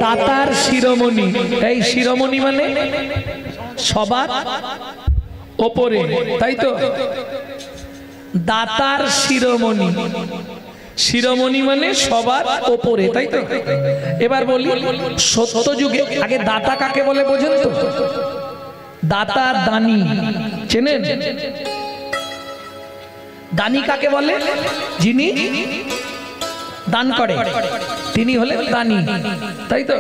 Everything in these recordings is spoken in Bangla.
দাতার শিরোমণি। এই শিরোমণি মানে সবার ওপরে, তাই তো? দাতার শিরোমণি, শিরোমণি মানে সবার ওপরে, তাই তো? এবার বলি সত্য যুগে আগে দাতা কাকে বলে বোঝেন তো? দাতা দানি চেনেন? দানি কাকে বলে? যিনি দান করে তিনি হলেন দানি, তাই তো?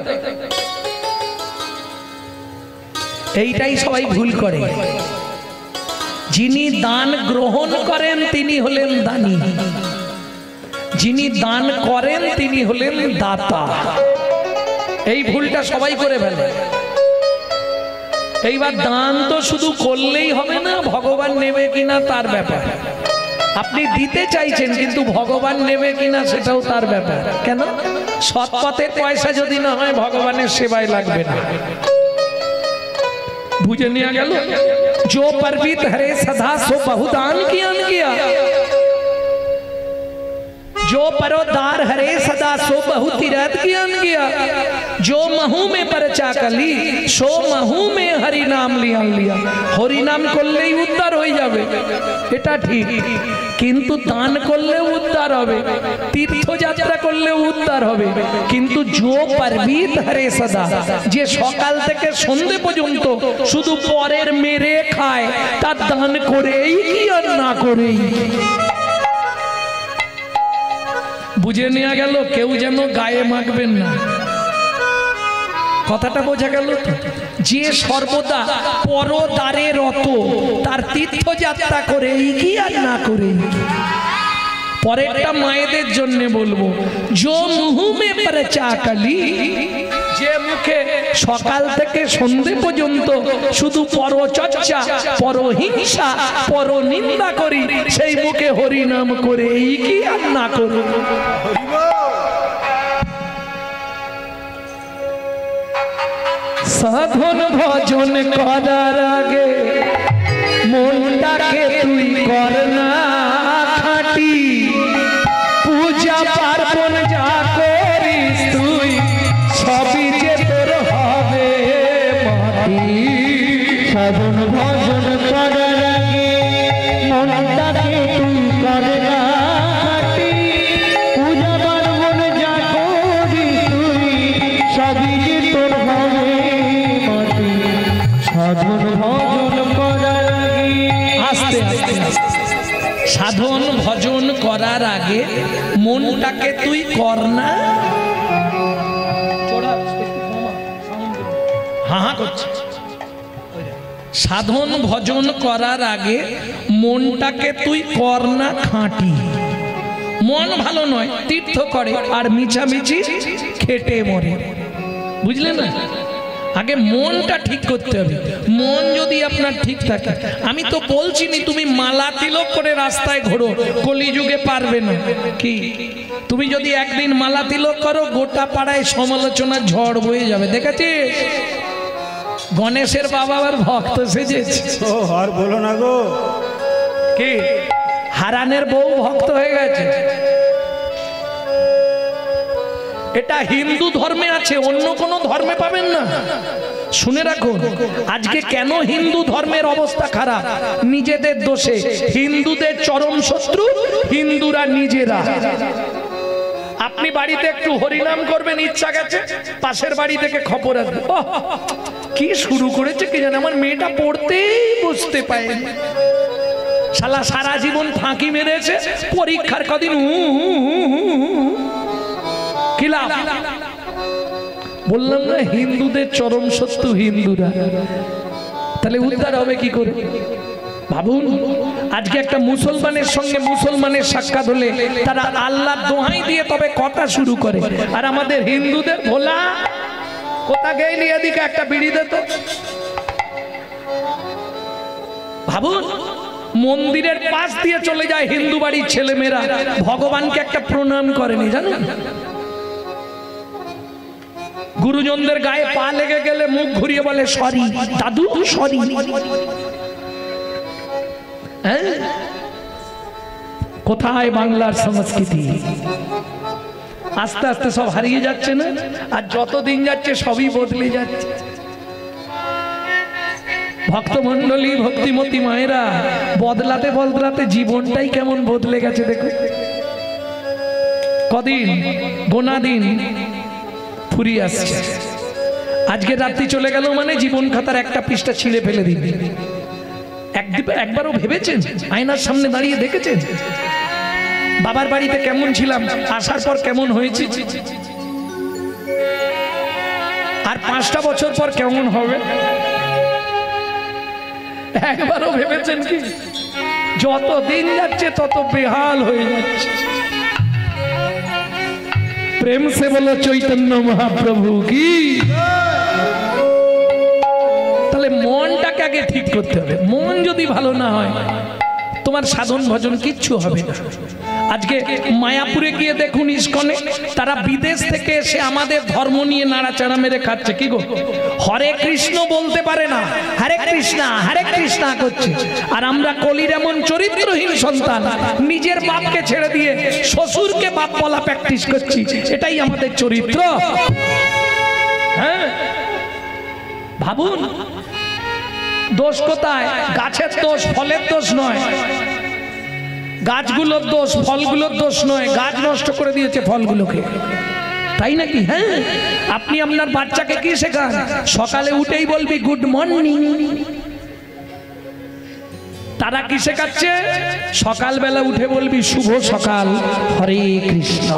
এইটাই সবাই ভুল করে। যিনি দান গ্রহণ করেন তিনি হলেন দানি, যিনি দান করেন তিনি হলেন দাতা। এই ভুলটা সবাই করে ফেলে। এইবার দান তো শুধু করলেই হবে না, ভগবান নেবে কিনা তার ব্যাপার। আপনি দিতে চাইছেন কিন্তু ভগবান নেবে কিনা সেটাও তার ব্যাপার। কেন? সৎ পথের পয়সা যদি না হয় ভগবানের সেবায় লাগবে না। বুঝে নিয়ে গেল? जो परवीत हरे सदा सो बहुदान किया, जो परोदार हरे सदा सो बहु तीरथ किया, जो महू में परचा कली सो महू में हरि नाम लिया। हरि नाम করলেই উদ্ধার হয়ে যাবে এটা ঠিক, কিন্তু দান করলেও উদ্ধার হবে, তীর্থযাত্রা করলেও উদ্ধার হবে। কিন্তু जो परवीत हरे सदा, যে সকাল থেকে সন্ধ্যে পর্যন্ত শুধু পরের মেরে খায়, তার দান করেই কি আর না করেই। বুঝে নেওয়া গেল? কেউ যেন গায়ে মাখবেন না, কথাটা বোঝা গেল? যে সর্বদা পরদারে রত, তার তীর্থযাত্রা করে কি আর না করে। পরেরটা মায়েদের জন্য বলবো, जो मुँह में परचा कली, যে মুখে সকাল থেকে সন্ধ্যে পর্যন্ত শুধু পরচর্চা, পরহিংসা, পরনিন্দা করি, সেই মুখে হরি নাম করে কি আর না করে। সাধন ভজন করার আগে মনটাকে তুই কর না খাঁটি, পূজা পার্বণ যা করিস তুই সবই যে তোর হবে মাটি। সাধন ভজন করার আগে মনটাকে তুই কর না খাঁটি, পূজা পার্বণ যা করিস তুই সবই যে তোর হবে। সাধন ভজন করার আগে, আস্তে আস্তে সাধন ভজন করার আগে মনটাকে তুই কর না। হা করছে। সাধন ভজন করার আগে মনটাকে তুই কর না খাঁটি। মন ভালো নয়, তীর্থ করে আর মিছামিছি খেটে মরে, বুঝলে না? আগে মনটা ঠিক করতে হবে। মন যদি আপনার ঠিক থাকে, আমি তো বলছি নি তুমি মালা তিলক করে রাস্তায় ঘোরো, কলিযুগে পারবে না। কি তুমি যদি একদিন মালা তিলক করো, গোটা পাড়ায় সমালোচনার ঝড় বয়ে যাবে। দেখেছিস গণেশের বাবা আবার ভক্ত সেজেছে। ও আর বলো না গো, কি হারানের বউ ভক্ত হয়ে গেছে। এটা হিন্দু ধর্মে আছে, অন্য কোন ধর্মে পাবেন না। শুনে রাখুন, আজকে কেন হিন্দু ধর্মের অবস্থা খারাপ? নিজেদের দোষে। হিন্দুদের চরম শত্রু হিন্দুরা নিজেরা। আপনি বাড়িতে একটু হরিনাম করবেন, ইচ্ছা গেছে, পাশের বাড়ি থেকে খবর আসবে, কি শুরু করেছে কি জানে, আমার মেয়েটা পড়তেই বুঝতে পারেনি, শালা সারা জীবন ফাঁকি মেরেছে, পরীক্ষার কদিন কি লাভ? বললাম না হিন্দুদের চরম শত্রু হিন্দুরা। তাহলে উদ্ধার হবে কি করে ভাবুন। আজকে একটা মুসলমানের সঙ্গে মুসলমানের সাক্ষাৎ হলে তারা আল্লাহর দোহাই দিয়ে তবে কথা শুরু করে, আর আমাদের হিন্দুদের ভোলা কোথা গেলি এদিকে একটা বিড়ি দে তো। ভাবুন, মন্দিরের পাশ দিয়ে চলে যায় হিন্দু বাড়ির ছেলেমেয়েরা, ভগবানকে একটা প্রণাম করেনি জানেন। গুরুজনদের গায়ে পা লেগে গেলে মুখ ঘুরিয়ে বলে সরি দাদু সরি। কোথায় বাংলার সংস্কৃতি? আস্তে আস্তে সব হারিয়ে যাচ্ছে না? আর যত দিন যাচ্ছে সবই বদলে যাচ্ছে। ভক্তমণ্ডলী, ভক্তিমতী মায়েরা, বদলাতে বদলাতে জীবনটাই কেমন বদলে গেছে দেখো। কদিন গোনা দিন ফুরিয়ে আসছে। আজকে রাত্রি চলে গেল মানে জীবন খাতার একটা পৃষ্ঠা ছিঁড়ে ফেলে দিবে। একবারও ভেবেছেন? আয়নার সামনে দাঁড়িয়ে দেখেছেন বাবার বাড়িতে কেমন ছিলাম, আসার পর কেমন হয়েছে, আর 5টা বছর পর কেমন হবে? একবারও ভেবেছেন কি? যত দিন যাচ্ছে তত বেহাল হয়ে যাচ্ছে। প্রেম সে বলো চৈতন্য মহাপ্রভু কি। তাহলে মনটাকে আগে ঠিক করতে হবে। মন যদি ভালো না হয় তোমার সাধন ভজন কিচ্ছু হবে না। আজকে মায়াপুরে গিয়ে দেখুন ইস্কনে, তারা বিদেশ থেকে এসে আমাদের ধর্ম নিয়ে নাড়াচাড়া মেরে খাচ্ছে। কি গো, হরে কৃষ্ণ বলতে পারে না, হরে কৃষ্ণা করছে। আর আমরা কলির এমন চরিত্রহীন সন্তান, নিজের বাপকে ছেড়ে দিয়ে শ্বশুরকে বাপ বলা প্র্যাকটিস করছি। এটাই আমাদের চরিত্র। হ্যাঁ, ভাবুন দোষ কোথায়? গাছের দোষ, ফলের দোষ নয়। গাছগুলোর দোষ, ফলগুলোর দোষ নয়। গাছ নষ্ট করে দিয়েছে ফলগুলোকে, তাই নাকি? হ্যাঁ, আপনি আপনার বাচ্চাকে কি শেখান? সকালে উঠেই বলবি গুড মর্নিং। তারা কি শেখাচ্ছে? সকালবেলা উঠে বলবি শুভ সকাল, হরে কৃষ্ণ।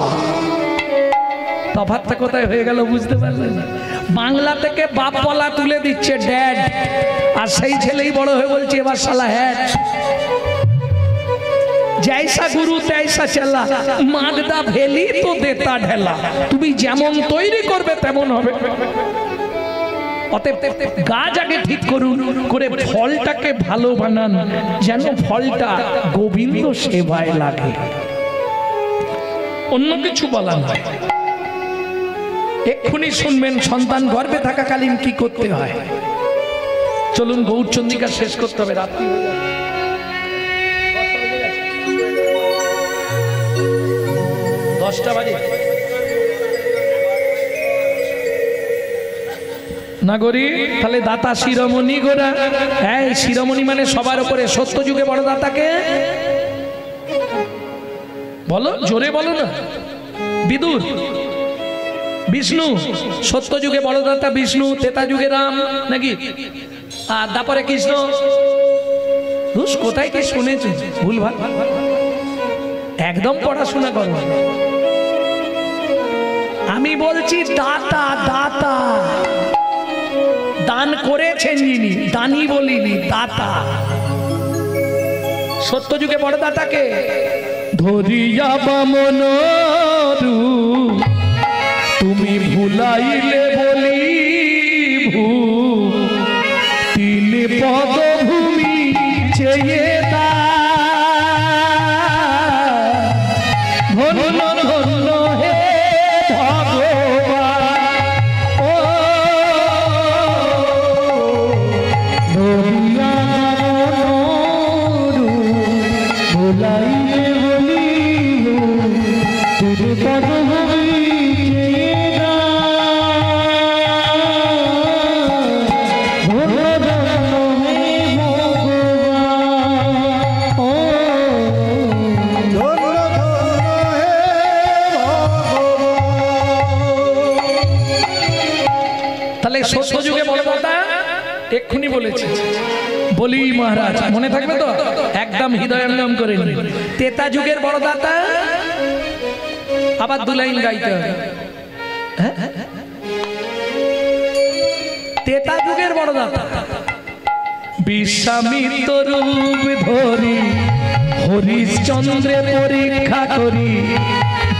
তফাৎটা কোথায় হয়ে গেল বুঝতে পারলেন? বাংলা থেকে বাপ বলা তুলে দিচ্ছে ড্যাড, আর সেই ছেলেই বড় হয়ে বলছে এবার শালা হ্যাট। जैसा गुरु तैसा चला, मागदा भेली तो देता ढेला। তুমি যেমন তৈরি করবে তেমন হবে। অতএব গাছ আগে ঠিক করুন, করে ফলটাকে ভালো বানান, যেন ফলটা গোবিন্দ সেবায় লাগে, অন্য কিছু বলা নয়। এক্ষুনি শুনবেন সন্তান গর্ভে থাকাকালীন কি করতে হয়। চলুন গৌরচন্দ্রিকা শেষ করতে হবে, রাত্রি হয়ে যাবে। 10টা বাজে। নাগরী তাহলে দাতা শিরোমণি গোরা। হ্যাঁ, শিরোমণি মানে সবার উপরে। সত্য যুগে বড় দাতাকে বলো, জোরে বলো না। বিদুর, বিষ্ণু। সত্য যুগে বড় দাতা বিষ্ণু, ত্রেতা যুগে রাম নাকি? আর তারপরে কৃষ্ণ। কোথায় কি শুনেছি ভুলভাল? একদম পড়াশোনা করো। আমি বলছি দাতা, দাতা দান করেছেন যিনি, দানি বলিনি, দাতা। সত্য যুগে বড় দাতাকে ধরিয়া বামন তুমি ভুলাইলে বলি ভূ, তিন পদভূমি চেয়ে দা। ধন্য ধন্য হে ভগবান, ও ধরিয়া ভুলাইলে বলি তিন পদভূমি চেয়ে দা। সত্য যুগে বড় দাতা এক্ষুনি বলেছে বলি মহারাজ, মনে থাকবে তো? একদম হৃদয়ঙ্গম করে। ত্রেতা যুগের বড় দাতা আবার 2 লাইন গাইতে হবে। ত্রেতা যুগের বড় দাতা বিশ্বামিত্র রূপ ধরি হরিশ্চন্দ্রের পরীক্ষা করি,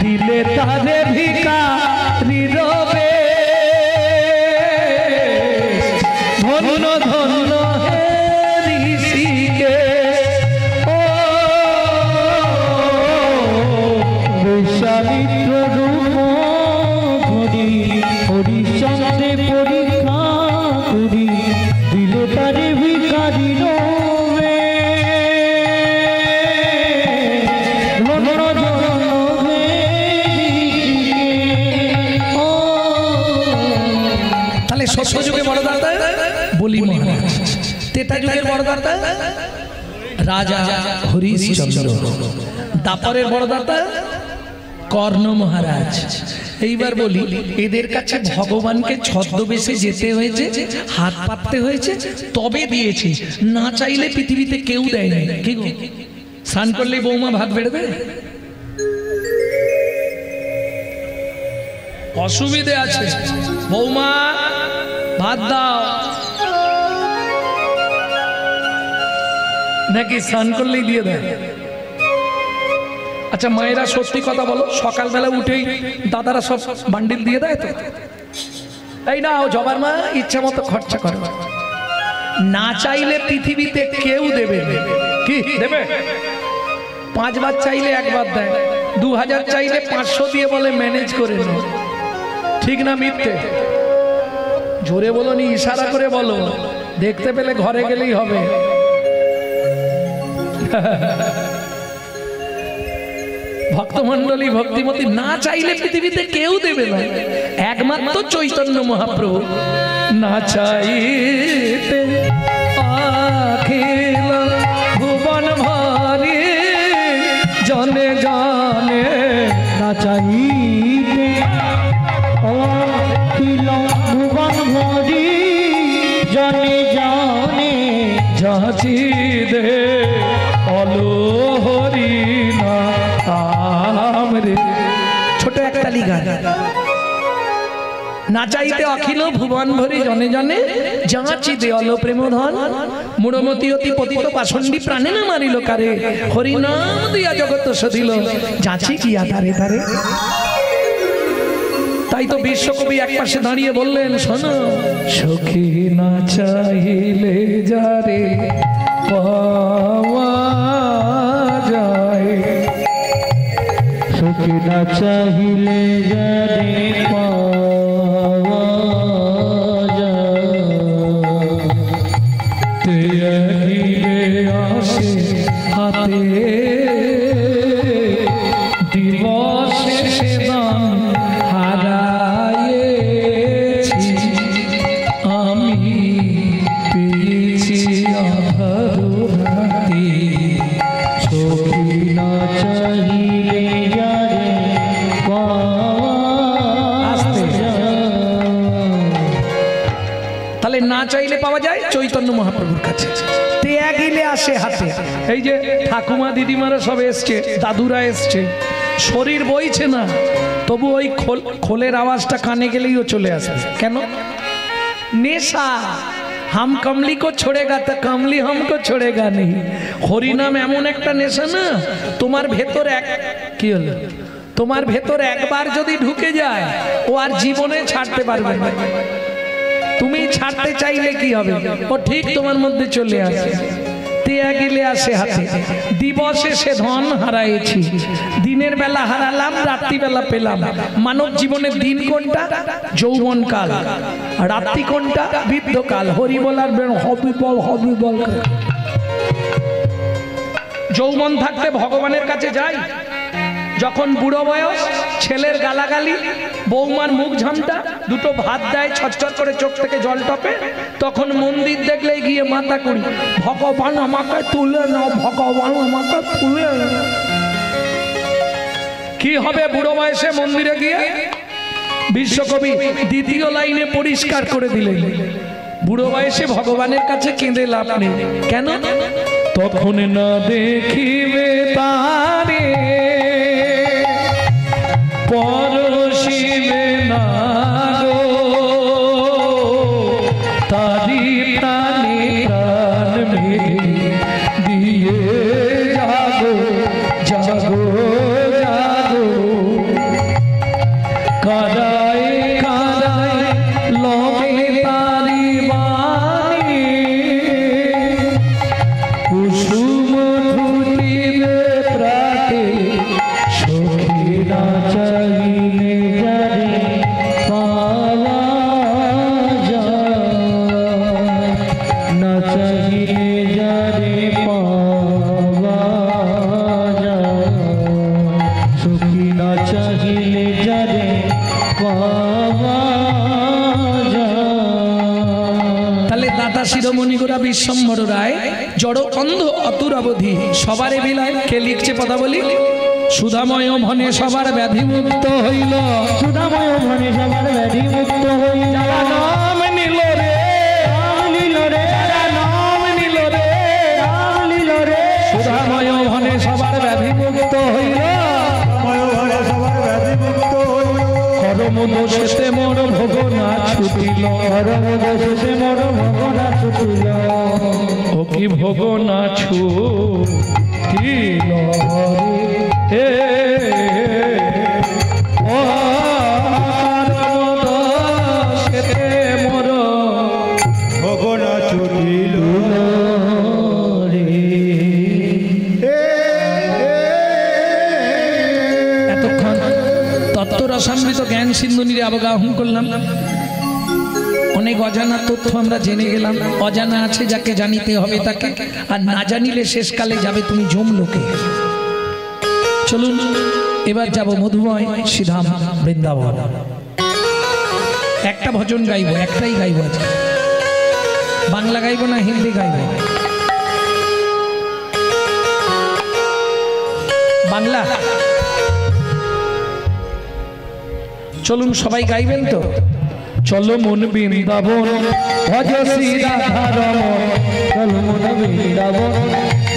দিলে তারে ভিখারি রবে। ধন্য ধন্য হে ঋষিকে, ও বিশ্বামিত্র রূপ ধরি হরিশ্চন্দ্রের পরীক্ষা করি, দিলে তারে ভিখারি রবে। ধন্য ধন্য হে ঋষিকে, সত্য যুগে বড় দাতা বলি মহারাজ, তেতা যুগের বড় দাতা রাজা হরিশ্চন্দ্র, দাপরের বড় দাতা কর্ণ মহারাজ। এইবার বলি, এদের কাছে ভগবানকে ছদ্মবেশে যেতে হয়েছে, হাত পাততে হয়েছে, তবে দিয়েছে, না চাইলে পৃথিবীতে কেউ দেয় না। কি গো, স্নান করলে বৌমা ভাত বেড়ে দেয়? অসুবিধে আছে, বৌমা ভাত দাও, নাকি স্নান করলেই দিয়ে দেয়? আচ্ছা মায়েরা সত্যি কথা বলো, সকালবেলা উঠেই দাদারা সব বান্ডিল দিয়ে দেয় তো? এই না, ও জবার মা ইচ্ছা মতো খরচা করে, না চাইলে পৃথিবীতে কেউ দেবে। কি দেবে? 5 বার চাইলে 1 বার দেয়, 2000 চাইলে 500 দিয়ে বলে ম্যানেজ করে নাও। ঠিক না মিথ্যে? জোরে বলো নি, ইশারা করে বলো, দেখতে পেলে ঘরে গেলেই হবে। ভক্তমন্ডলী ভক্তিমতী, না চাইলে পৃথিবীতে কেউ দেবে না, একমাত্র চৈতন্য মহাপ্রভু। না চাইতে আখিল ভুবন ভারি জনে জানে, না চাইতে আখিল ভুবন ভারি জনে জানে, যাচি দে অলো হরি না আমরে। ছোট একটা লিখা, না চাইতে অখিল ভুবন ভরি জনে জনে যাচি দে অলো প্রেমধন, মূঢ়মতি অতি পতিত পাষণ্ডী প্রাণে না মারিল কারে, হরি নাম দিয়া জগৎ সদিল, যাচি কিয়া তারে তারে। তাই তো বিশ্বকবি একপাশে দাঁড়িয়ে বললেন, শোনো সখী না চাইলে যারে পাওয়া যায়, সখী না চাহিলে যারে পাওয়া যায়, তে দিলে আসে হাতে দিবসে সেদান হারায়েছি, আমি পেয়েছি আধারুরাতি, সখী না চাহিলে যারে পাওয়া যায়। তাহলে না চাইলে পাওয়া যায় চৈতন্য মহাপ্রভুর কাছে, ত্যাগিলে আসে হাতে। এই যে ঠাকুমা দিদিমারা সব এসছে, দাদুরা এসছে, শরীর বইছে না, তবু ওই খোলের আওয়াজটা কানে গেলেই ও চলে আসবে। কেন? নেশা। হাম কমলি কো ছোড়েগা তো কমলি হামকো ছোড়েগা নেই। হরিনাম এমন একটা নেশা না, তোমার ভেতর কি হলো, তোমার ভেতর একবার যদি ঢুকে যায়, ও আর জীবনে ছাড়তে পারবে না। তুমি ছাড়তে চাইলে কি হবে, ও ঠিক তোমার মধ্যে চলে আসে। ত্যাগিলে আসে হাতে, দিবসে সে ধন হারাইছি, দিনের বেলা হারালাম, রাত্রিবেলা পেলাম। মানব জীবনের দিন কোনটা? যৌবন কাল। রাত্রি কোনটা? বৃদ্ধকাল। হরি বলার হবি বল, হবি বল। যৌবন থাকতে ভগবানের কাছে যাই, যখন বুড়ো বয়স, ছেলের গালাগালি, বৌমার মুখ ঝামটা, দুটো ভাত দেয়, ছটছট করে চোখ থেকে জল টপে, তখন মন্দির দেখলেই গিয়ে মাথা করি, ভগবান আমাকে তুলে নাও, ভগবান আমাকে তুলে নাও। কি হবে বুড়ো বয়সে মন্দিরে গিয়ে? বিশ্বকবি দ্বিতীয় লাইনে পরিষ্কার করে দিলেন, বুড়ো বয়সে ভগবানের কাছে কেঁদে লাভ নেই। কেন? তখন না দেখিবে তারে, পরশিবে না গো, তারি প্রাণে প্রাণ দিয়ে জাগো জাগো জাগো, কাদায় কাদায় লবে তারি বাণী, কুসুম ধুলিবে প্রাতে, সখী না চাহিলে যারে ভ্রাতা শিরোমণি গোরা বিশ্বম্বর রায় জড় অন্ধ অতুর অবধি সবারে বিলায় কে লিখছে কথা বলি সুধাময় ভনে সবার ব্যাধি মুক্ত হইল সুধাময় ভনে সবার ব্যাধি মুক্ত হইল নাম নিল রে নাম নিল রে নাম নিল রে নাম নিল রে সুধাময় ভনে সবার ব্যাধি মুক্ত হইল করমুদ শেষে মোর ভোগনা ছুটিল করমুদ শেষে মোর ভোগনা ছুটিল ও কি ভোগনা ছুটিল হে ও করমুদ শেষে মোর ভোগনা ছুটিল এতক্ষণ তত্ত্বরসামৃত জ্ঞান সিন্ধুনিরে অবগাহন করলাম অনেক অজানা তথ্য আমরা জেনে গেলাম অজানা আছে যাকে জানিতে হবে তাকে আর না জানিলে শেষকালে যাবে তুমি জমলোকে চলুন এবার যাব মধুময় শ্রীধাম বৃন্দাবন একটা ভজন গাইব একটাই গাইব আছে বাংলা গাইব না হিন্দি গাইব বাংলা চলুন সবাই গাইবেন তো চলো মন বৃন্দাবন ভজ শ্রী রাধা রমন চল মন বৃন্দাবন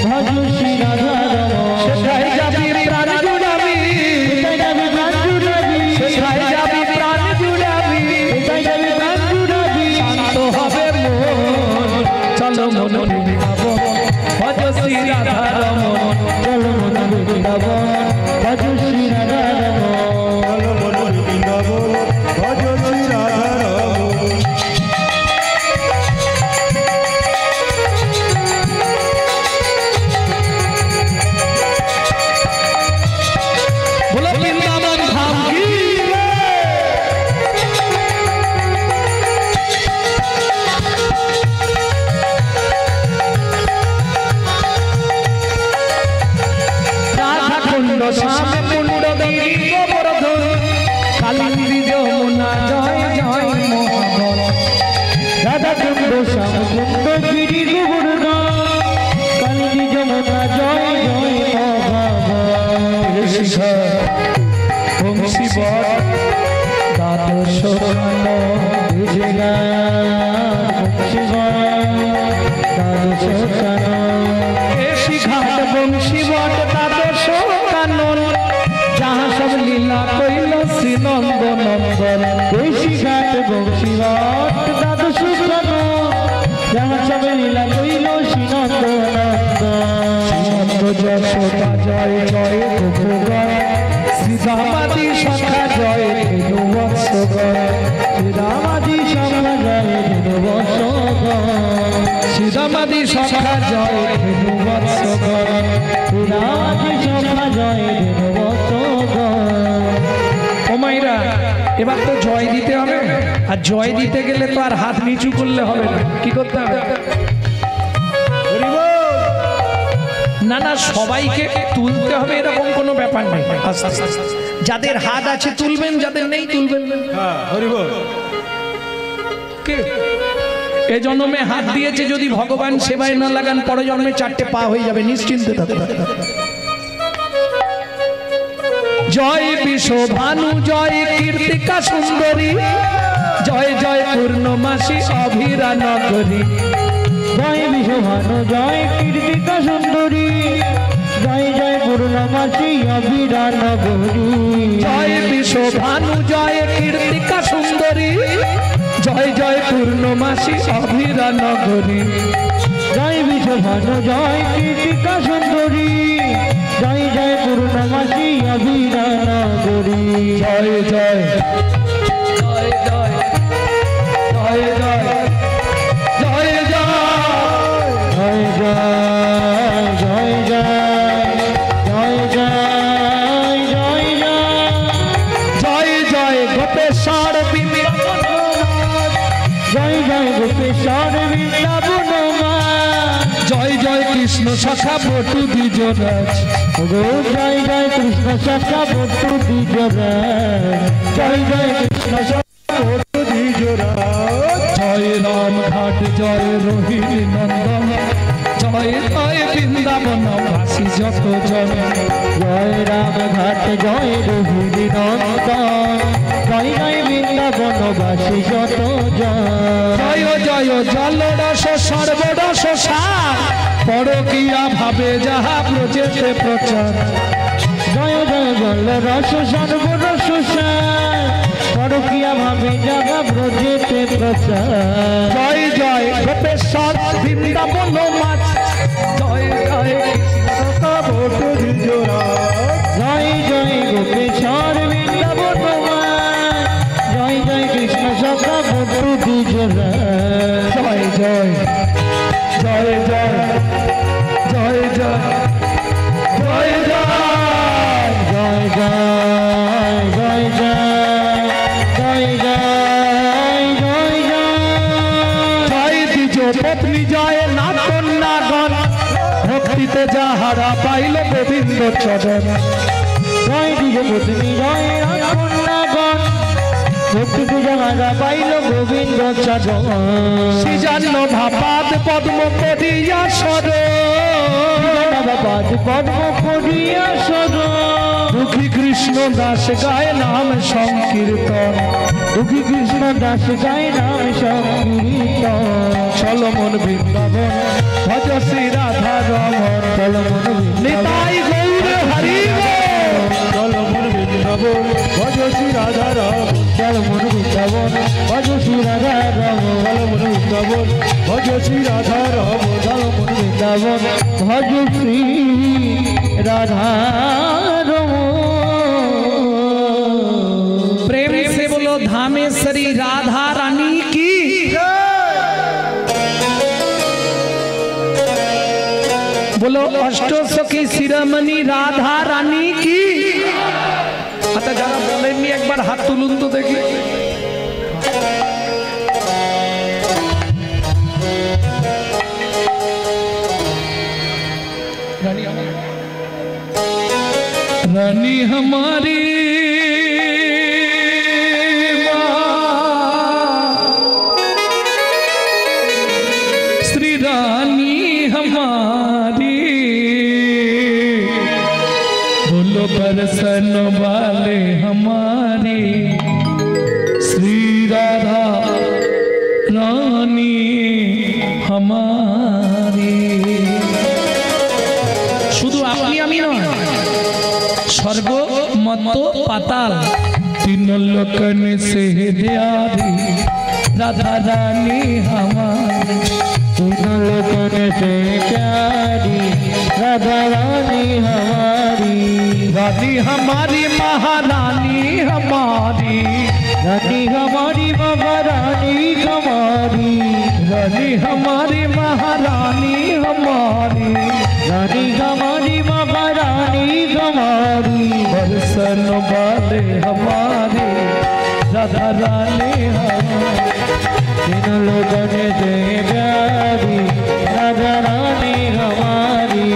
ভজ শ্রী রাধা রমন সেথায় যাবি প্রাণ জুড়াবি সেথায় যাবি প্রাণ জুড়াবি সেথায় যাবি প্রাণ জুড়াবি সেথায় যাবি প্রাণ জুড়াবি শান্ত হবে মন চলো মন বৃন্দাবন ভজ শ্রী রাধা রমন চল মন বৃন্দাবন ভজ শ্রী রাধা রমন জয় জয় শ্রীরামাদি সখা জয় ধেনুবৎস শ্রীরামাদি সখা জয় ধেনুবৎস শ্রীরামাদি সখা জয় ধেনুবৎস শ্রীরামাদি সখা জয় ধেনুবৎস ও মাইরা এবার তো জয় দিতে হবে আর জয় দিতে গেলে তো আর হাত নিচু করলে হবে না কি করতে হবে না না সবাইকে তুলতে হবে এরকম কোনো ব্যাপার নেই যাদের হাত আছে তুলবেন যাদের নেই তুলবেন কে এ জন্মে হাত দিয়েছে যদি ভগবান সেবায় না লাগান পরে জন্মে চারটে পা হয়ে যাবে নিশ্চিন্তে থাকতে জয় বিশ্বভানু জয় কীর্তিকা সুন্দরী জয় জয় পূর্ণমাসী অভিরা নগরী জয় বিশ্বভানু জয় কীর্তিকা সুন্দরী জয় জয় পূর্ণমাসী অভিরা নগরী জয় বিশ্বভানু জয় কীর্তিকা সুন্দরী জয় জয় পূর্ণমাসী অভিরা নগরী জয় বিশ্বভানু জয় কীর্তিকা সুন্দরী জয় জয় পূর্ণমাসী অভিরা নগরী জয় জয় জয় জয় জয় জয় জয় জয় জয় জয় জয় জয় জয় জয় জয় গোপেশ্বর জয় জয় গোপেশ্বর বৃন্দাবন জয় জয় কৃষ্ণ সখা বটু দ্বিজরাজ জয় জয় কৃষ্ণ সখা বটু দ্বিজরাজ জয় জয় কৃষ্ণ সখা বটু দ্বিজরাজ জয় রাম ঘাট জয় যত জন। জয় রামঘাট জয় রঘুবীর নন্দন, জয় জয় বৃন্দাবনবাসী যত জন। জয় জয় জলরস সর্বরস সার, পরকীয়া ভাবে যাহা ব্রজেতে প্রচার। জয় জয় বল রস সর্বরস সার, পরকীয়া ভাবে যাহা ব্রজেতে প্রচার। জয় জয় গোপেশ্বর বৃন্দাবন মাছ, জয় জয় বটু দ্বিজরা, জয় জয় গোপেশ্বর বৃন্দাবন মাছ, জয় জয় কৃষ্ণ সখা বটু দ্বিজরা। জয় জয় জয় জয় জয় জয় জয় জয় জয় জয় জয় জয় জয় জয় জয় জয় দ্বিজ পত্নী জয় না কন্যাগণ, ভক্তিতে যাহারা পাইল গোবিন্দ চরণ। জয় দ্বিজ পত্নী জয় কন্যাগণ, ভক্তিতে যাহারা পাইল গোবিন্দ চরণ। শ্রীজান্ন ভাপাদ পদ্ম করিয়া সর, পাদ পদ্ম করিয়া সর, দুঃখী কৃষ্ণ দাস গায় নাম সংকীর্তন। দুঃখী কৃষ্ণ দাস গায় নাম সংকীর্তন। চলো মন বৃন্দাবন ভজ শ্রী রাধা রমন, চল মন নিতাই গৌর হরি চল মন বৃন্দাবন ভজ শ্রী রাধা রাম, চল মন বৃন্দাবন ভজ শ্রী রাধা রাম। চল মন বৃন্দাবন ভজ শ্রী রাধা রাম, চল মন বৃন্দাবন ভজ শ্রী রাধা রাম। प्रेम से बोलो धामेश्वरी राधा रानी की। बोलो अष्टसखी शिरोमणि राधा रानी की। अच्छा যারা বলেননি একবার হাত তুলুন তো দেখি। रानी हमारी श्री रानी हमारी, बोलो बरसन वाले हमारी श्री राधा रानी हमारी। শুধু আপনি আমি নয়, स्वर्ग मत पाताल तीनों लोकन से प्यारी राधा रानी हमारी। तीनों लोकन से प्यारी राधा रानी हमारी। रानी हमारी महारानी हमारी, रानी हमारी महारानी हमारी। रानी हमारी महारानी हमारी, रानी हमारी महारानी हमारी। बरसन वाले हमारे राधा रानी हमारी। तीनों लोगों से प्यारी राधा रानी हमारी।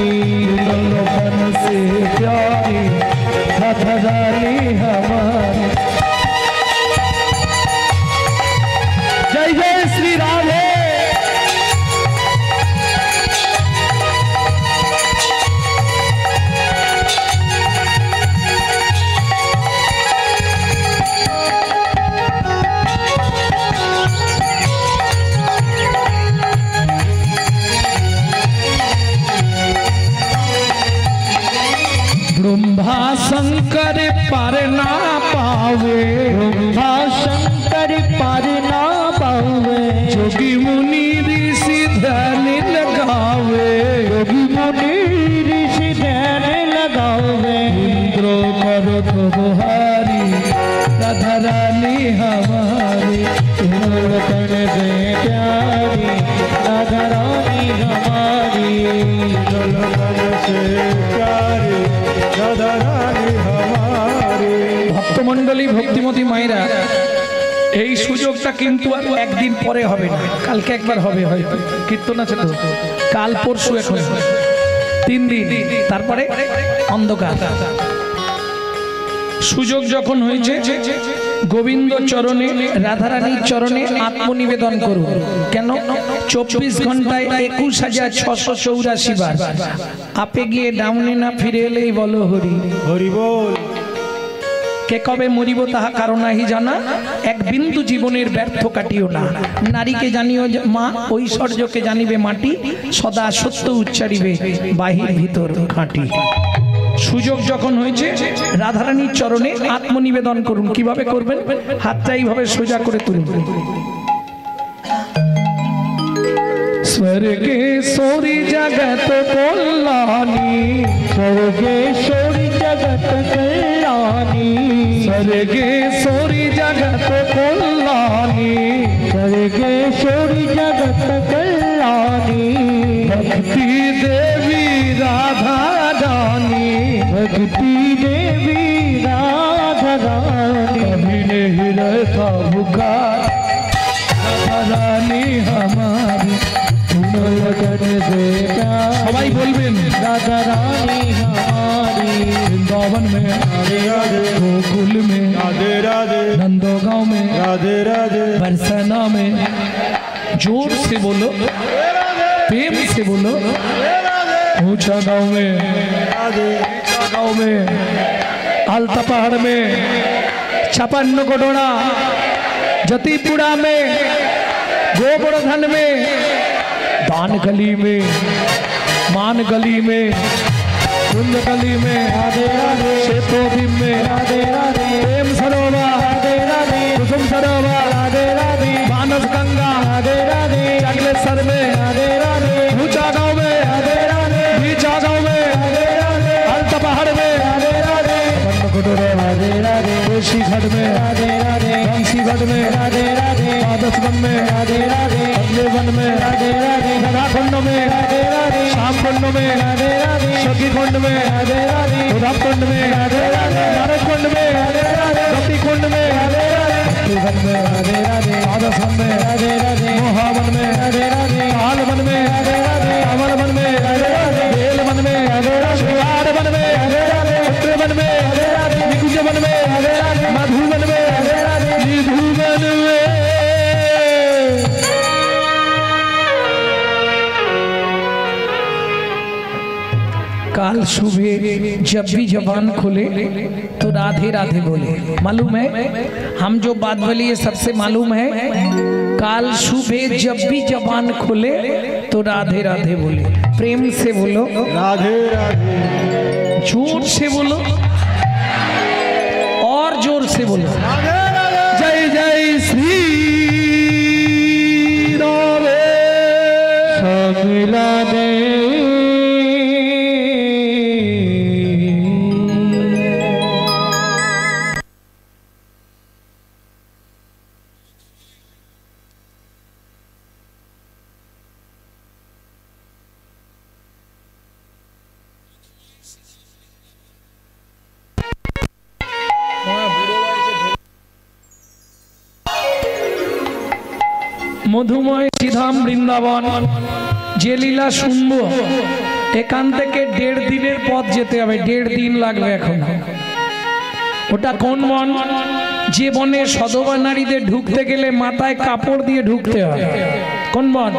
तीनों लोगन से प्यारी राधा रानी हमारी। जय जय श्री राधे। ब्रह्मा शंकर पर ना पावे, ब्रह्मा शंकर पर ना पावे। जोगी मुनि ऋषि ध्यान लगावे, योगी मुनि ऋषि ध्यान लगावे। इंद्र करो तो बुहारी राधा रानी हमारी। तीनों लोगों से प्यारी राधा रानी हमारी। तीनों लोकन से प्यारी राधा रानी हमारी। ভক্তমণ্ডলী ভক্তিমতী মায়েরা, এই সুযোগটা কিন্তু আর একদিন পরে হবে না, কালকে একবার হবে হয়তো। কীর্তন আছে তো কাল পরশু, এখন 3 দিন, তারপরে অন্ধকার। সুযোগ যখন হয়েছে গোবিন্দ চরণে রাধারানীর চরণে আত্মনিবেদন করুন। কেন? 24 ঘন্টায় 21,684 বার আপে গিয়ে ডাউনে না ফিরে এলেই বলো হরি হরি বল। কে কবে মরিব তাহা কারণ নাহি জানা, এক বিন্দু জীবনের ব্যর্থ কাটিও না। নারীকে জানিও মা, ঐশ্বর্যকে জানিবে মাটি, সদা সত্য উচ্চারিবে বাহির ভিতর খাঁটি। সুযোগ যখন হয়েছে রাধারানীর চরণে আত্মনিবেদন করুন। কিভাবে করবেন? হাতটা এইভাবে সোজা করে তুলুন। স্বর্গেশ্বরী জগত কল্যাণী, স্বর্গেশ্বরী জগত কল্যাণী, স্বর্গেশ্বরী জগত কল্যাণী, স্বর্গেশ্বরী জগত কল্যাণী, ভক্তি দেবী রাধা রানী, भक्ति देवी राधा रानी, कभी नहीं रहता भूखा राधा रानी हमारी, तुम लगन से प्यार, सबाई बोलबेन राधा रानी हमारी, वृंदावन में, राधे राधे, गोकुल में, राधे राधे, नंदोगांव में, राधे राधे, बरसाना में। जोर से बोलो, प्रेम से बोलो। ऊंचा गांव में, राधे गांव में, आलता पहाड़ में, 56 कोडोड़ा, जतीपुरा में, गोवर्धन में, दान गली में, मान गली में, कुंद गली में, शेतोबीम में, प्रेम सरोवर, कुसुम सरोवर, मानस गंगा, जगलेश्वर में, ऊंचा गांव में, नीचा गांव में, आलता पहाड़ में, ऋषिगढ़ में, बंसीगढ़ में, माधववन में, वन में, गंगाकुंड में, श्यामकुंड में, सखीकुंड में, उधमकुंड में, नारदकुंड में, गौरीकुंड में, भक्तिवन में, माधवन में, मोहावन में, कालवन में, अमरवन में, बेलवन में, शिवारवन में, उत्तरवन में, निकुंजवन में, मधुवन में, निधुवन में। काल सुबह जब भी जबान खोले तो राधे राधे बोले। मालूम है हम जो बात बोली ये सबसे मालूम है। काल सुबह जब भी जबान खोले तो राधे राधे बोले। प्रेम से बोलो, राधे राधे, जोर से बोलो और जोर से बोलो। जय जय श्री राधे समिला दे মধুময় শ্রীধাম বৃন্দাবন যে লীলা শুনবো এখান থেকে 1.5 দিনের পথ যেতে হবে। 1.5 দিন লাগবে। এখন ওটা কোন বন? যে বনে সধবা নারীদের ঢুকতে গেলে মাথায় কাপড় দিয়ে ঢুকতে হয়। কোন বন?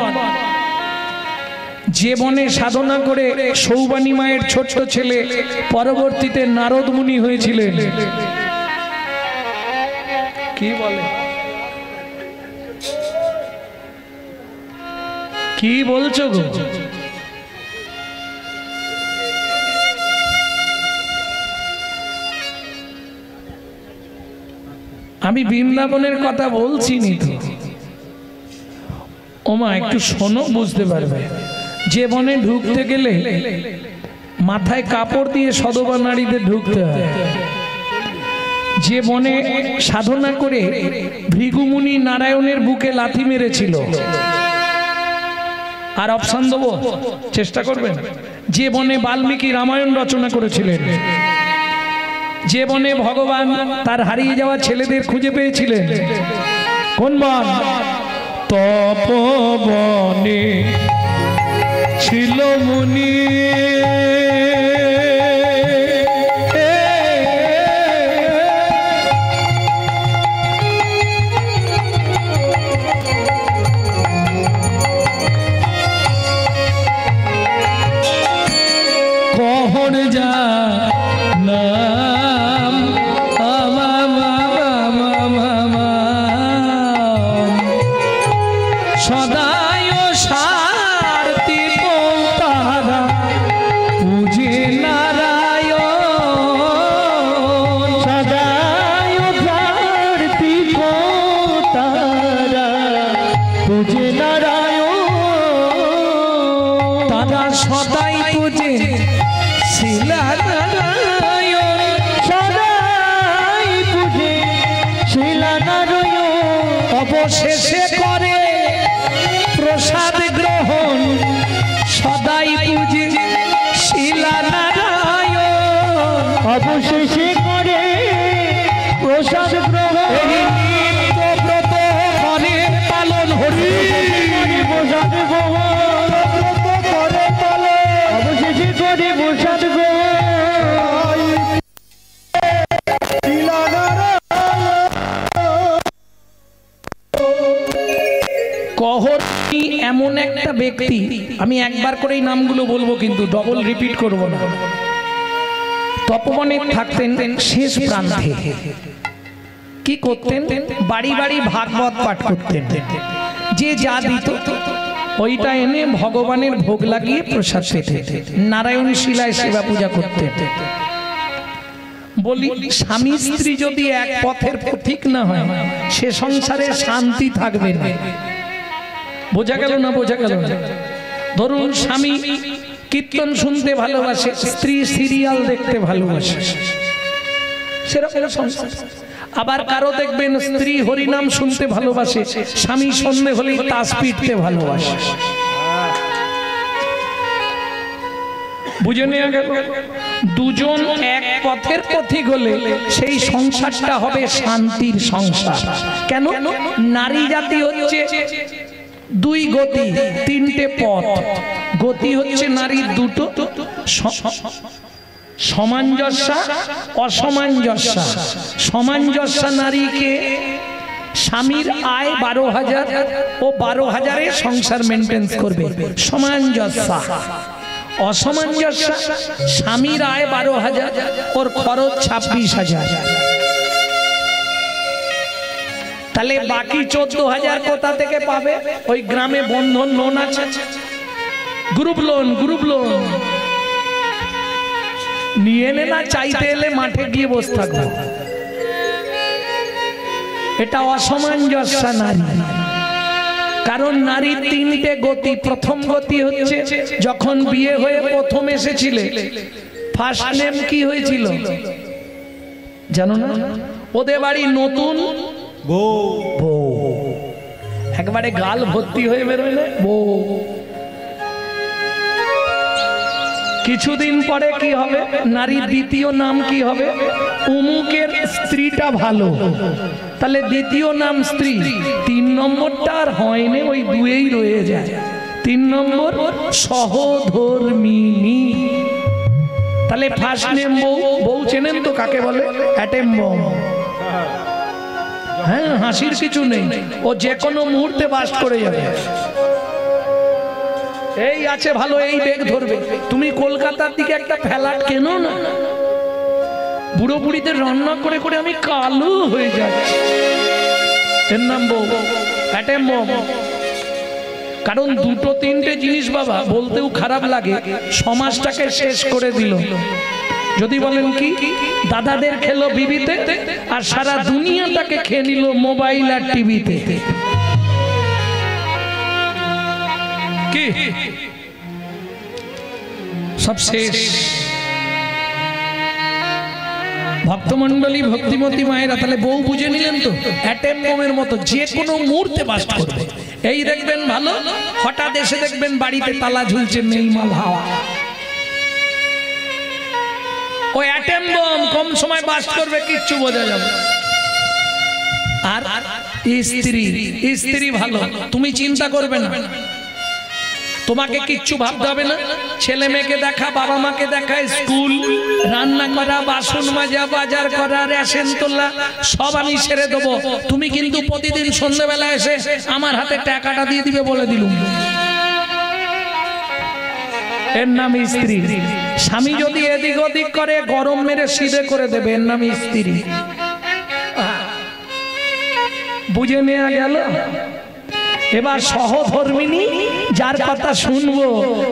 যে বনে সাধনা করে সৌবানী মায়ের ছোট্ট ছেলে পরবর্তীতে নারদ মুনি হয়েছিলেন। কি বলে? কি বলছো গো? আমি বৃন্দাবনের কথা বলছি নি তো। ওমা একটু শোনো, বুঝতে পারবে। যে বনে ঢুকতে গেলে মাথায় কাপড় দিয়ে সধবা নারীদের ঢুকতে হয়। যে বনে সাধনা করে ভৃগুমুনি নারায়ণের বুকে লাথি মেরেছিল। আর অপশন দেবো, চেষ্টা করবেন। যে বনে বাল্মীকি রামায়ণ রচনা করেছিলেন। যে বনে ভগবান তার হারিয়ে যাওয়া ছেলেদের খুঁজে পেয়েছিলেন। কোন বন? তপবনে ছিল মুনি পূজে নারায়ণ, তারা সদাই পূজে শিলা নারায়ণ, সদাই পূজে শিলা নারায়ণ, অবশেষে করে প্রসাদ গ্রহণ সদাই পূজে শিলা নারায়ণ, অবশেষে করে প্রসাদ গ্রহণ, নিত্যব্রত করে পালন হরি প্রসাদ গ্রহণ, করে পালন অবশেষে করে প্রসাদ গ্রহণ, শিলা নারায়ণ। কহরী এমন একটা ব্যক্তি, আমি একবার করেই নামগুলো বলবো কিন্তু ডবল রিপিট করব না। তপবনে থাকতেন শেষ প্রান্তে। কি করতেন? বাড়ি বাড়ি ভাগবত পাঠ করতেন। যে যা দিত ওইটা এনে ভগবানের ভোগ লাগিয়ে প্রসাদ পেতেন। নারায়ণ শিলায় সেবা পূজা করতেন। বলি, স্বামী স্ত্রী যদি এক পথের পথিক না হয় সে সংসারে শান্তি থাকবে না। বোঝা গেল না? বোঝা গেল না? ধরুন স্বামী কীর্তন শুনতে ভালোবাসে, স্ত্রী সিরিয়াল দেখতে ভালোবাসে, সেরকম সংসার। আবার কারো দেখবেন স্ত্রী হরিনাম শুনতে ভালোবাসে, স্বামী সন্ধে হলেই তাস পিটতে ভালোবাসে। বুঝে নেওয়া গেল? দুজন এক পথের পথিক হলে সেই সংসারটা হবে শান্তির সংসার। কেন? নারী জাতি হচ্ছে দুই গতি, তিনটে পথ। গতি হচ্ছে নারীর দুটো, সমাঞ্জস্যা অসমাঞ্জস্যা। সমাঞ্জস্যা নারীকে স্বামীর আয় 12,000 ও 12,000-এ সংসার মেনটেন্স করবে, সমাঞ্জস্যা। অসমাঞ্জস্যা স্বামীর আয় 12,000, ওর খরচ 26,000। তাহলে বাকি 14,000 কোথা থেকে পাবে? ওই গ্রামে বন্ধন লোন আছে, গ্রুপ লোন, গ্রুপ লোন নিয়ে এনে না চাইতে এলে মাঠে গিয়ে বসে থাকবে। এটা অসমাঞ্জস্য নারী। কারণ নারীর তিনটে গতি। প্রথম গতি হচ্ছে যখন বিয়ে হয়ে প্রথম এসেছিলে ফার্স্ট নেম কি হয়েছিল জানো না? ওদের বাড়ি নতুন বউ, বউ, একবারে গাল ভর্তি হয়ে বেরোলে বউ। কিছুদিন পরে কি হবে? নারীর দ্বিতীয় নাম কি হবে? অমুকের স্ত্রীটা ভালো, তাহলে দ্বিতীয় নাম স্ত্রী। 3 নম্বরটা আর হয়নি, ওই দুয়েই রয়ে যায়। 3 নম্বর সহধর্মিনী। তাহলে ফার্স্ট নেম বউ। বউ চেনেন তো কাকে বলে? Atom bomb. হ্যাঁ, হাসির কিছু নেই, ও যে কোনো মুহূর্তে বাস্ট করে যাবে। এই আছে ভালো, এই বেগ ধরবে। তুমি কলকাতার দিকে একটা ফ্ল্যাট কেনো না, বুড়ো বুড়িদের রান্না করে করে আমি কালো হয়ে যাচ্ছি, এর নাম বউ, অ্যাটেম বম। কারণ দুটো তিনটে জিনিস বাবা বলতেও খারাপ লাগে, সমাজটাকে শেষ করে দিল। যদি বলেন কি, দাদাদের খেলো বিবিতে আর সারা দুনিয়াটাকে খেয়ে নিল মোবাইল আর টিভিতে। কি সব শেষ। ভক্তমন্ডলী, ভক্তিমতী মায়েরা, তাহলে বউ বুঝে নিলেন তো? অ্যাটেম বোমের মতো যে কোনো মুহূর্তে বাস্ট করবে। এই দেখবেন ভালো, হঠাৎ এসে দেখবেন বাড়িতে তালা ঝুলছে, নেই মাল হাওয়া। ওই অ্যাটেম বোম কম সময় বাস্ট করবে, কিচ্ছু বোঝা যাবে। আর স্ত্রী, স্ত্রী ভালো, তুমি চিন্তা করবে না, তোমাকে কিচ্ছু ভাবতে হবে না। ছেলে মেয়েকে দেখা, বাবা মাকে দেখা, স্কুল, রান্না করা, বাসন মাজা, বাজার করা, রেশন তোলা সব আমি সেরে দেবো। তুমি কিন্তু প্রতিদিন সন্ধ্যাবেলা এসে আমার হাতে টাকাটা দিয়ে দিবে বলে দিলুম। এর নাম স্ত্রী। স্বামী যদি এদিক ওদিক করে গরম মেরে সিধে করে দেবে, এর নাম স্ত্রী। বুঝে নেওয়া গেল? এবার সহধর্মিনী, যার কথা শুনবো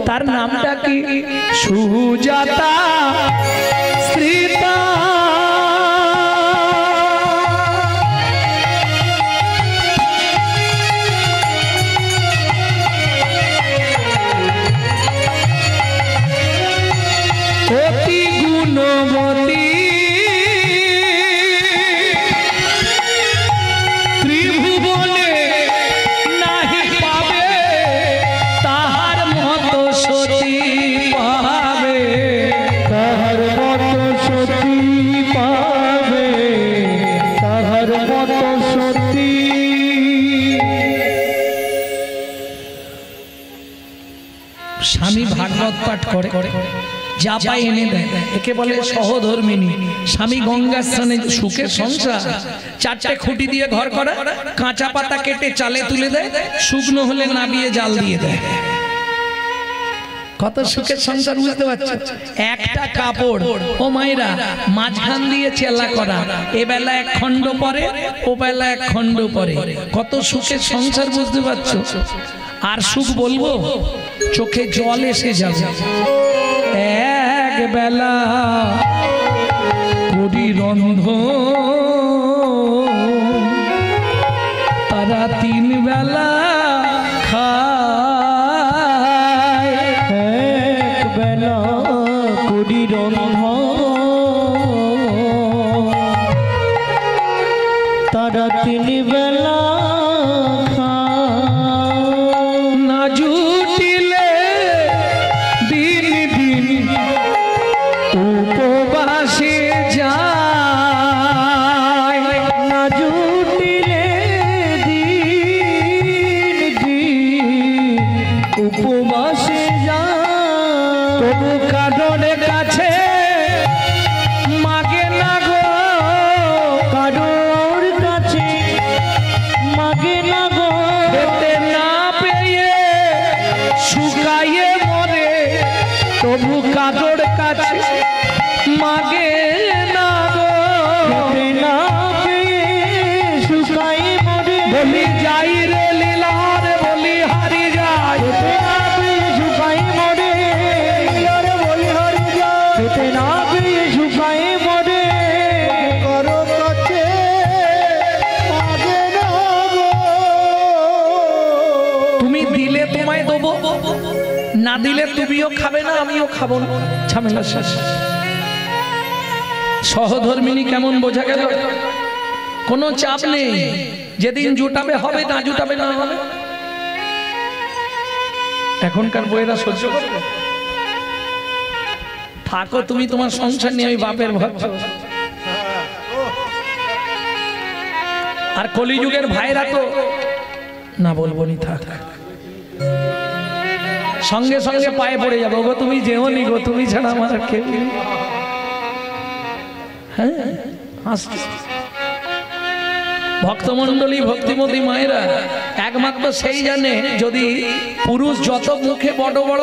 তার নামটা কি? সুজাতা স্ত্রীতা। স্বামী ভাগবত পাঠ করে, যা পায় এনে দেয়, একে বলে সহধর্মিনী। স্বামী গঙ্গা স্নানে, সুখের সংসার। 4টে খুঁটি দিয়ে ঘর করা, কাঁচা পাতা কেটে চালে তুলে দেয়, শুকনো হলে নাবিয়ে জাল দিয়ে দেয়। কত সুখের সংসার, বুঝতে পারছো? একটা কাপড় ও মায়েরা মাঝখান দিয়ে চেলা করা, এ বেলা 1 খণ্ড পরে, ও বেলা 1 খণ্ড পরে। কত সুখের সংসার, বুঝতে পারছো? আর সুখ বলবো, চোখে জল এসে যাবে। এক বেলা করি রন্ধন, তারা 3 বেলা খায়। এক বেলা করি রন্ধন, তারা 3 বেলা খায়। না জুটিলে দিন দিন উপবাসে যায়, না জুটিলে দিন দিন উপবাসে যায়। তবু কারোর কাছে মাগে না গো, কারোর কাছে মাগে না গো, খেতে না পেয়ে শুকায়ে মরে। তবু কারোর কাছে মাগে না গো, খেতে না পেয়ে শুকায় মরে। বলি যাই রে লীলার, বলি হারি যায়। খেতে না পেয়ে শুকায় মরে, আরে বলি হারি যায়। খেতে না পেয়ে শুকায় মরে, কারো কাছে মাগে না গো। তুমি দিলে তোমায় দেবো, না দিলে তুমিও খাবে না, আমিও খাবো না, ঝামেলা শেষ। সহধর্মিনী কেমন বোঝা গেল? কোনো চাপ নেই, যেদিন জুটাবে হবে, না জুটাবে না হবে। এখনকার বইয়েরা সহ্য করবে? থাকো তুমি তোমার সংসার নিয়ে, আমি বাপের ভক্ত। আর কলিযুগের ভাইরা তো না বলবো নি, থাক। সঙ্গে সঙ্গে পায়ে পড়ে যাবো, গো তুমি যেও নি গো, তুমি ছাড়া আমার আর কেউ নেই। হ্যাঁ, হাসছে। ভক্তমণ্ডলী, ভক্তিমতী মায়েরা একমাত্র সেই জানে, যদি পুরুষ যত মুখে বড় বড়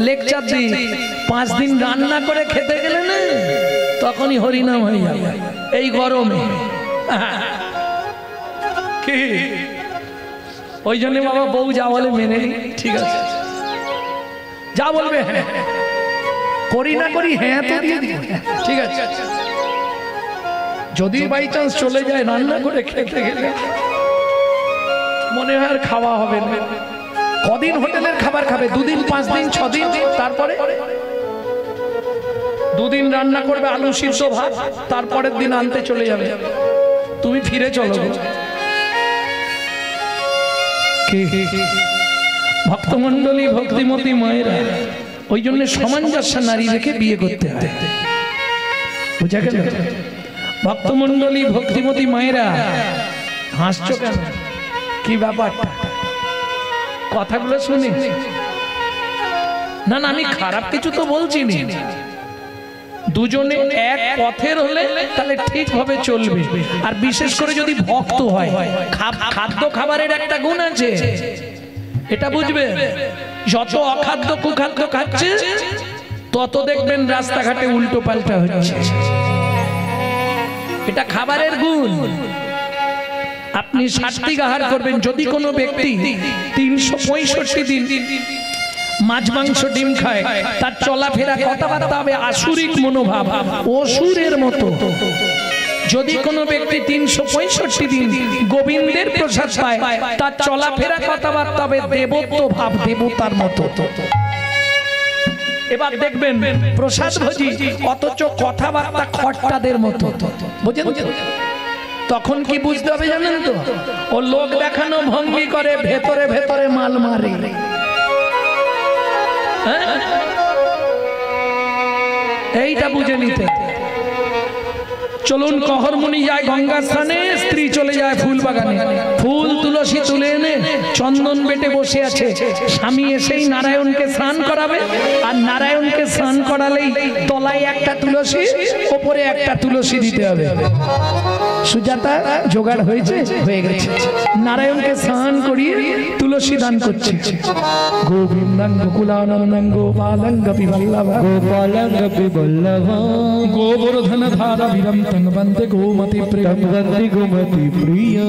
লেকচার দিই, 5 দিন রান্না করে খেতে গেলে না, তখনই হরিনাম হয়ে যাবে এই গরমে। কি ওই জন্য বাবা বউ যা বলে মেনে নি, ঠিক আছে, যা বলবে হ্যাঁ করি, না করি হ্যাঁ তো দিয়ে দিই, ঠিক আছে। যদি বাই চান্স চলে যায় রান্না করে খেতে গেলে, মনে হয় আর খাওয়া হবে না। কদিন হোটেলের খাবার খাবে? 2 দিন, 5 দিন, 6 দিন। তারপরে 2 দিন রান্না করবে আলু সিদ্ধ ভাত, তারপরের দিন আনতে চলে যাবে। তুমি ফিরে চলো। ভক্তমণ্ডলী, ভক্তিমতী মায়েরা, ওই জন্য সামঞ্জস্য নারী রেখে বিয়ে করতে হয়, বুঝা গেল? ভক্তমণ্ডলী, ভক্তিমতী মায়েরা, হাসছো কেন? কি ব্যাপারটা? কথাগুলো শুনি না, না আমি খারাপ কিছু তো বলছি না। দুজনে এক পথের হলে তাহলে ঠিকভাবে চলবে। আর বিশেষ করে যদি ভক্ত হয়, খাদ্য খাবারের একটা গুণ আছে, এটা বুঝবে। যত অখাদ্য কুখাদ্য খাচ্ছে, তত দেখবেন রাস্তাঘাটে উল্টো পাল্টা হচ্ছে। এটা খাবারের গুণ। আপনি সাত্বিক আহার করবেন। যদি কোনো ব্যক্তি 365 দিন মাছ মাংস ডিম খায়, তার চলাফেরা কথাবার্তা হবে আসুরিক মনোভাব, অসুরের মতো। যদি কোনো ব্যক্তি 365 দিন গোবিন্দের প্রসাদ পায়, তার চলাফেরা কথাবার্তা হবে দেবত্ব ভাব, দেবতার মতো। এবার দেখবেন প্রসাদ ভোজি, অথচ কথাবার্তা খট্টাদের মতো, বুঝেন? তখন কি বুঝতে হবে জানেন তো? ও লোক দেখানো ভঙ্গি করে, ভেতরে ভেতরে মাল মারে। এইটা বুঝে নিতে। চলুন, কহরমুনি যায় গঙ্গা স্নানে, স্ত্রী চলে যায় ফুল বাগানে, ফুল তুলে তুলসী তুলে এনে চন্দন বেটে বসে আছে, স্বামী এসেই নারায়ণকে স্নান করাবে, আর নারায়ণকে স্নান করালেই তলায় একটা তুলসী, ওপরে একটা তুলসী দিতে হবে। সুজাতা জোগাড় হয়েছে, হয়ে গেছে। নারায়ণকে স্নান করিয়ে তুলসী দান করছে। গোবিন্দং গোকুলানন্দং গোপালং গোপীবল্লভা গোপালং গোপীবল্লভা গোবর্ধন ধারা বিরম তং বন্দে গোমতি প্রিয় গোমতি প্রিয়।